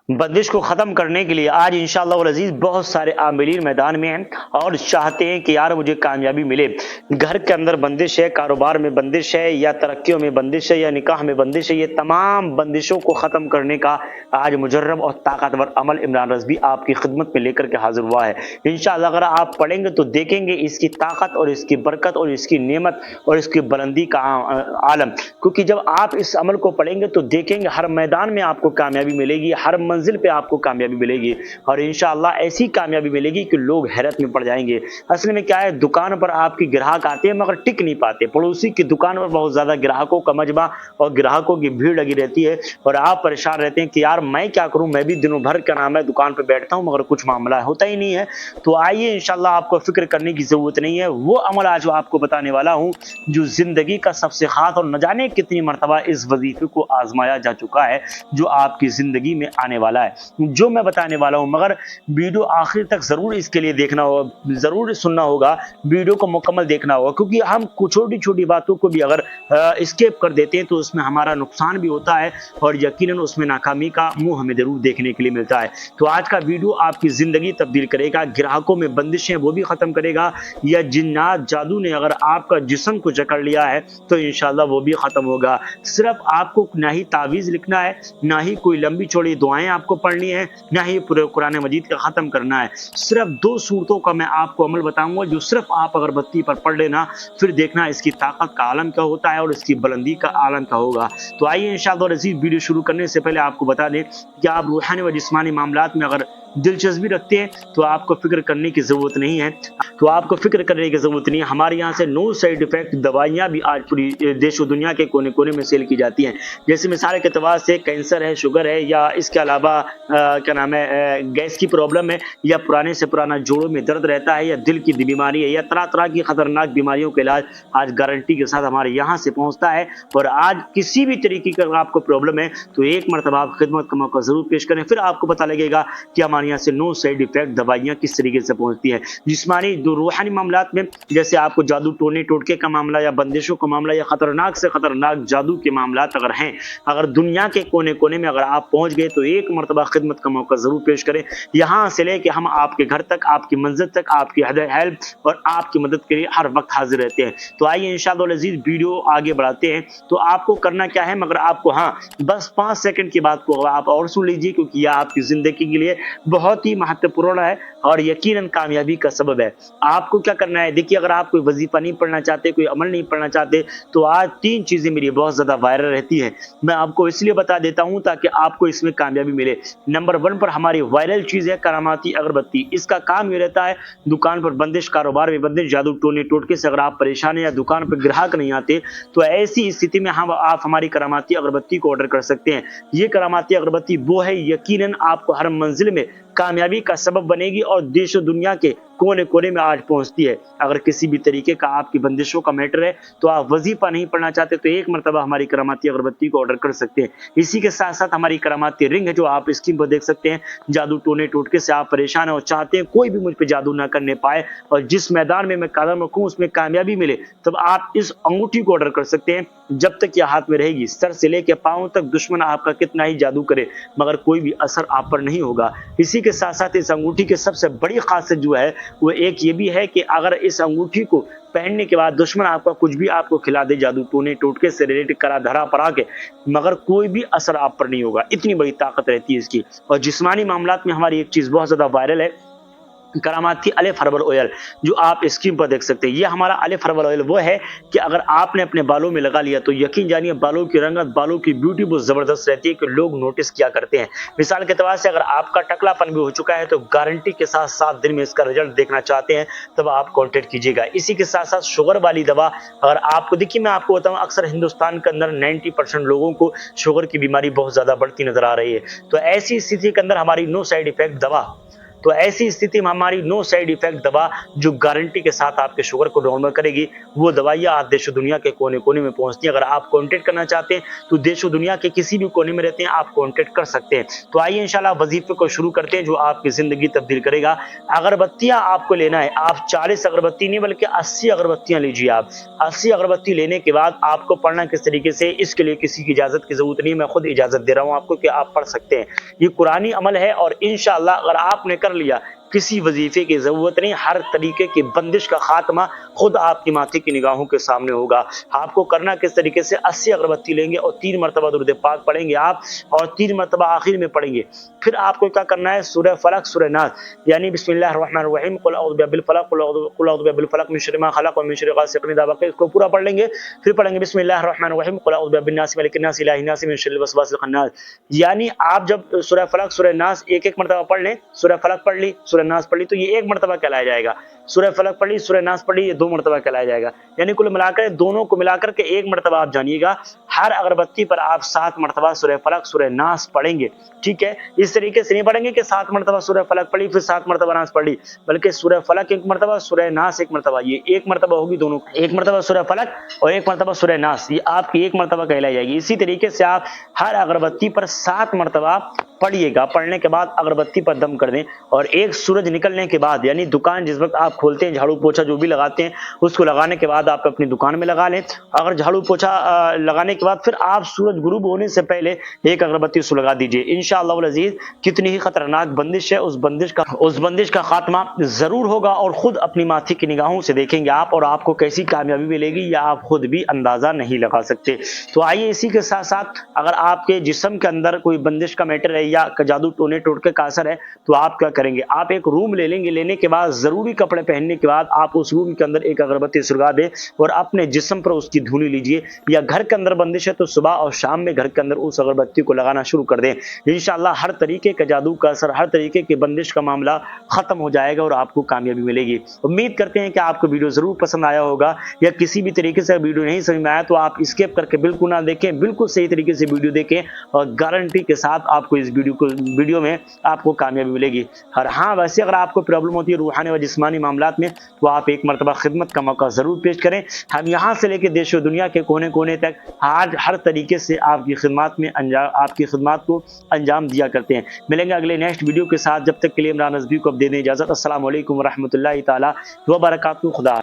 बंदिश को ख़त्म करने के लिए आज इंशाअल्लाह वल अज़ीज़ बहुत सारे आमिलीन मैदान में हैं और चाहते हैं कि यार मुझे कामयाबी मिले। घर के अंदर बंदिश है, कारोबार में बंदिश है, या तरक्कियों में बंदिश है, या निकाह में बंदिश है। ये तमाम बंदिशों को ख़त्म करने का आज मुजर्रब और ताकतवर अमल इमरान रज़वी आपकी खिदमत में लेकर के हाजिर हुआ है। इंशाअल्लाह अगर आप पढ़ेंगे तो देखेंगे इसकी ताकत और इसकी बरकत और इसकी नेमत और इसकी बुलंदी का आलम। क्योंकि जब आप इस अमल को पढ़ेंगे तो देखेंगे हर मैदान में आपको कामयाबी मिलेगी, हर मंजिल पे आपको कामयाबी मिलेगी और इंशाअल्लाह ऐसी कामयाबी मिलेगी कि लोग हैरत में पड़ जाएंगे। असल में क्या है, दुकान पर आपकी ग्राहक आते हैं मगर टिक नहीं पाते। पड़ोसी की दुकान पर बहुत ज्यादा ग्राहकों का मजमा और ग्राहकों की भीड़ लगी रहती है और आप परेशान रहते हैं कि यार मैं क्या करूं, मैं भी दिनों भर क्या नाम है दुकान पर बैठता हूं मगर कुछ मामला होता ही नहीं है। तो आइए इंशाअल्लाह आपको फिक्र करने की जरूरत नहीं है। वो अमल आज आपको बताने वाला हूं जो जिंदगी का सबसे खास और न जाने कितनी मरतबा इस वजीफे को आजमाया जा चुका है, जो आपकी जिंदगी में आने वाला है, जो मैं बताने वाला हूं। मगर वीडियो आखिर तक जरूर इसके लिए देखना होगा, जरूर सुनना होगा, वीडियो को मुकम्मल देखना होगा। क्योंकि हम कुछ छोटी छोटी बातों को भी अगर स्केप कर देते हैं तो उसमें हमारा नुकसान भी होता है और यकीनन उसमें नाकामी का मुंह हमें जरूर देखने के लिए मिलता है। तो आज का वीडियो आपकी जिंदगी तब्दील करेगा, ग्राहकों में बंदिशें वो भी खत्म करेगा, या जिन्नात जादू ने अगर आपका जिस्म को जकड़ लिया है तो इंशाअल्लाह वो भी खत्म होगा। सिर्फ आपको ना ही तावीज़ लिखना है, ना ही कोई लंबी चौड़ी दुआएं आपको पढ़नी है, ना ही पूरे कुरान मजीद का ख़त्म करना है। सिर्फ 2 सूरतों का मैं आपको अमल बताऊंगा जो सिर्फ आप अगरबत्ती पर पढ़ लेना, फिर देखना इसकी ताकत का आलम क्या होता है और इसकी बुलंदी का आलम क्या होगा। तो आइए इंशाअल्लाह अज़ीज़ वीडियो शुरू करने से पहले आपको बता दें कि आप रूहानी व जिस्मानी मामलात में अगर दिलचस्पी रखते हैं तो आपको फिक्र करने की जरूरत नहीं है। हमारे यहाँ से नो साइड इफेक्ट दवाइयाँ भी आज पूरी देश और दुनिया के कोने कोने में सेल की जाती हैं। जैसे मिसाल के तौर से कैंसर है, शुगर है, या इसके अलावा क्या नाम है गैस की प्रॉब्लम है, या पुराने से पुराना जोड़ों में दर्द रहता है, या दिल की बीमारी है, या तरह तरह की खतरनाक बीमारियों का इलाज आज गारंटी के साथ हमारे यहाँ से पहुँचता है। और आज किसी भी तरीके का आपको प्रॉब्लम है तो एक मरतबा आप खिदमत का मौका जरूर पेश करें, फिर आपको पता लगेगा कि हमारे यहाँ से नो साइड इफेक्ट दवाइयाँ किस तरीके से पहुँचती है। जिस्मानी दो रूहानी मामलात में जैसे आपको जादू टोने टोटके का मामला, या बंदिशों का मामला, या खतरनाक से खतरनाक जादू के मामलात अगर हैं, अगर दुनिया के कोने कोने में अगर आप पहुंच गए तो एक मरतबा खिदमत का मौका जरूर पेश करें। यहाँ से लेके हम आपके घर तक, आपकी मंजिल तक, आपकी हेल्प और आपकी मदद के लिए हर वक्त हाजिर रहते हैं। तो आइए इंशाअल्लाह अज़ीज़ वीडियो आगे बढ़ाते हैं। तो आपको करना क्या है, मगर आपको बस 5 सेकंड की बात को आप और सुन लीजिए, क्योंकि यह आपकी जिंदगी के लिए बहुत ही महत्वपूर्ण है और यकीनन कामयाबी का सबब है। आपको क्या करना है, देखिए अगर आप कोई वजीफा नहीं पढ़ना चाहते, कोई अमल नहीं पढ़ना चाहते, तो आज 3 चीजें मेरी बहुत ज्यादा वायरल रहती है। मैं आपको इसलिए बता देता हूं ताकि आपको इसमें कामयाबी मिले। नंबर 1 पर हमारी वायरल चीज है करामाती अगरबत्ती। इसका काम ये रहता है, दुकान पर बंदिश, कारोबार में बंदिश, जादू टोने टोटके से अगर आप परेशान हैं या दुकान पर ग्राहक नहीं आते, तो ऐसी स्थिति में आप हमारी करामाती अगरबत्ती को ऑर्डर कर सकते हैं। ये करामाती अगरबत्ती वो है, यकीनन आपको हर मंजिल में कामयाबी का सबब बनेगी और देश और दुनिया के कोने कोने में आज पहुंचती है। अगर किसी भी तरीके का आपकी बंदिशों का मैटर है, तो आप वजीफा नहीं पढ़ना चाहते, तो एक मरतबा हमारी करामाती अगरबत्ती को ऑर्डर कर सकते हैं। इसी के साथ साथ हमारी करामाती रिंग है जो आप स्क्रीन पर देख सकते हैं। जादू टोने टोटके से आप परेशान हैं और चाहते हैं कोई भी मुझ पर जादू ना करने पाए और जिस मैदान में मैं कदम रखूं उसमें कामयाबी मिले, तब आप इस अंगूठी को ऑर्डर कर सकते हैं। जब तक यह हाथ में रहेगी, सर से लेकर पांव तक दुश्मन आपका कितना ही जादू करे मगर कोई भी असर आप पर नहीं होगा। इसी के साथ साथ इस अंगूठी की सबसे बड़ी खासियत जो है वो एक ये भी है कि अगर इस अंगूठी को पहनने के बाद दुश्मन आपका कुछ भी आपको खिला दे, जादू टोने टोटके से रिलेटेड करा धरा पड़ा के, मगर कोई भी असर आप पर नहीं होगा। इतनी बड़ी ताकत रहती है इसकी। और जिस्मानी मामलात में हमारी एक चीज बहुत ज्यादा वायरल है, करामाती अलिफ हर्बल ऑयल, जो आप स्क्रीन पर देख सकते हैं। ये हमारा अलिफ हर्बल ऑयल वो है कि अगर आपने अपने बालों में लगा लिया तो यकीन जानिए बालों की रंगत, बालों की ब्यूटी बहुत जबरदस्त रहती है कि लोग नोटिस किया करते हैं। मिसाल के तौर से अगर आपका टकलापन भी हो चुका है तो गारंटी के साथ 7 दिन में इसका रिजल्ट देखना चाहते हैं तब आप कॉन्टेक्ट कीजिएगा। इसी के साथ साथ शुगर वाली दवा, अगर आपको देखिए मैं आपको बताऊं, अक्सर हिंदुस्तान के अंदर 90% लोगों को शुगर की बीमारी बहुत ज्यादा बढ़ती नजर आ रही है। तो ऐसी स्थिति के अंदर हमारी नो साइड इफेक्ट दवा तो ऐसी स्थिति में हमारी नो साइड इफेक्ट दवा जो गारंटी के साथ आपके शुगर को नॉर्मल करेगी, वो दवाइयाँ आज देश दुनिया के कोने कोने में पहुंचती हैं। अगर आप कॉन्टेक्ट करना चाहते हैं तो देश दुनिया के किसी भी कोने में रहते हैं, आप कॉन्टेक्ट कर सकते हैं। तो आइए इंशाल्लाह वजीफे को शुरू करते हैं जो आपकी जिंदगी तब्दील करेगा। अगरबत्तियां आपको लेना है, आप 40 अगरबत्ती नहीं बल्कि 80 अगरबत्तियां लीजिए। आप 80 अगरबत्ती लेने के बाद आपको पढ़ना किस तरीके से, इसके लिए किसी की इजाजत की जरूरत नहीं है, मैं खुद इजाजत दे रहा हूं आपको कि आप पढ़ सकते हैं। ये कुरानी अमल है और इंशाअल्लाह अगर आपने कर लिया किसी वजीफे की जरूरत नहीं, हर तरीके की बंदिश का खात्मा खुद आपकी माथे की निगाहों के सामने होगा। आपको करना किस तरीके से, 80 अगरबत्ती लेंगे और 3 मरतबा दुरूद पाक पढ़ेंगे आप, और 3 मरतबा आखिर में पढ़ेंगे। फिर आपको क्या करना है, सूरह फलक सूरह नास यानी बिस्मिल्लाहिर्रहमानिर्रहीम कुल औज़ु बिरब्बिल फलक कुल औज़ु बिरब्बिल फलक मिन शर्रि मा खलक व मिन शर्रि गासिकिन इज़ा वक़ब, इसको पूरा पढ़ लेंगे। फिर पढ़ेंगे बिस्मिल्लाहिर्रहमानिर्रहीम कुल औज़ु बिरब्बिन नास मलिकिन नास इलाहिन नास मिन शर्रिल वसवासिल खन्नास। यानी आप जब सूरह फलक सूरह नास एक एक मरतबा पढ़ लें, सूरह फलक पढ़ ली, सूरह नास पढ़ ली, तो ये एक मरतबा कहलाया जाएगा। सूरह फलक पढ़ी, सूरह नास पढ़ी, ये 2 मरतबा कहलाया जाएगा। यानी कुल मिलाकर दोनों को मिलाकर के 1 मरतबा आप जानिएगा। हर अगरबत्ती पर आप 7 मरतबा सूरह फलक सूरह नास पढ़ेंगे। ठीक है, इस तरीके से नहीं पढ़ेंगे कि 7 मरतबा सूरह फलक पढ़ी फिर 7 मरतबा नास पढ़ी, बल्कि सूरह फलक 1 मरतबा, सूरह नास 1 मरतबा, ये 1 मरतबा होगी दोनों। 1 मरतबा सूरह फलक और 1 मरतबा सूरह नास, ये आपकी 1 मरतबा कहलाई जाएगी। इसी तरीके से आप हर अगरबत्ती पर 7 मरतबा पढ़िएगा। पढ़ने के बाद अगरबत्ती पर दम कर दें और एक सूरज निकलने के बाद, यानी दुकान जिस वक्त आप खोलते हैं, झाड़ू पोछा जो भी लगाते हैं उसको लगाने के बाद आप अपनी दुकान में लगा लें। अगर झाड़ू पोछा लगाने के बाद फिर आप सूरज गुरूब होने से पहले एक अगरबत्ती उसको लगा दीजिए। इंशाअल्लाह वल अजीज कितनी ही खतरनाक बंदिश है, उस बंदिश का खात्मा जरूर होगा और खुद अपनी माथे की निगाहों से देखेंगे आप, और आपको कैसी कामयाबी मिलेगी या आप खुद भी अंदाजा नहीं लगा सकते। तो आइए इसी के साथ साथ अगर आपके जिस्म के अंदर कोई बंदिश का मैटर है या जादू टोने टोटके का असर है तो आप क्या करेंगे, आप एक रूम ले लेंगे। लेने के बाद जरूरी कपड़े पहनने के बाद आप उस रूम के अंदर एक अगरबत्ती सुलगा दें और अपने जिस्म पर उसकी धूनी लीजिए। या घर के अंदर बंदिश है तो सुबह और शाम में घर के अंदर उस अगरबत्ती को लगाना शुरू कर दें। इंशाअल्लाह हर तरीके का जादू का असर, हर तरीके की बंदिश का मामला खत्म हो जाएगा और आपको कामयाबी मिलेगी। उम्मीद करते हैं कि आपको वीडियो जरूर पसंद आया होगा, या किसी भी तरीके से वीडियो नहीं समझ में आया तो आप स्किप करके बिल्कुल ना देखें, बिल्कुल सही तरीके से वीडियो देखें और गारंटी के साथ आपको इस वीडियो में आपको कामयाबी मिलेगी। और हाँ, वैसे अगर आपको प्रॉब्लम होती है रूहानी व जिस्मानी मामलात में तो आप एक मरतबा खिदमत का मौका जरूर पेश करें। हम यहाँ से लेकर देश और दुनिया के कोने कोने तक आज हर तरीके से आपकी खिदमत को अंजाम दिया करते हैं। मिलेंगे अगले नेक्स्ट वीडियो के साथ, जब तक के लिए इमरान नज़वी को अब दे दें इजाजत। अस्सलाम वालेकुम व रहमतुल्लाहि ताला व बरकातहू। खुदा।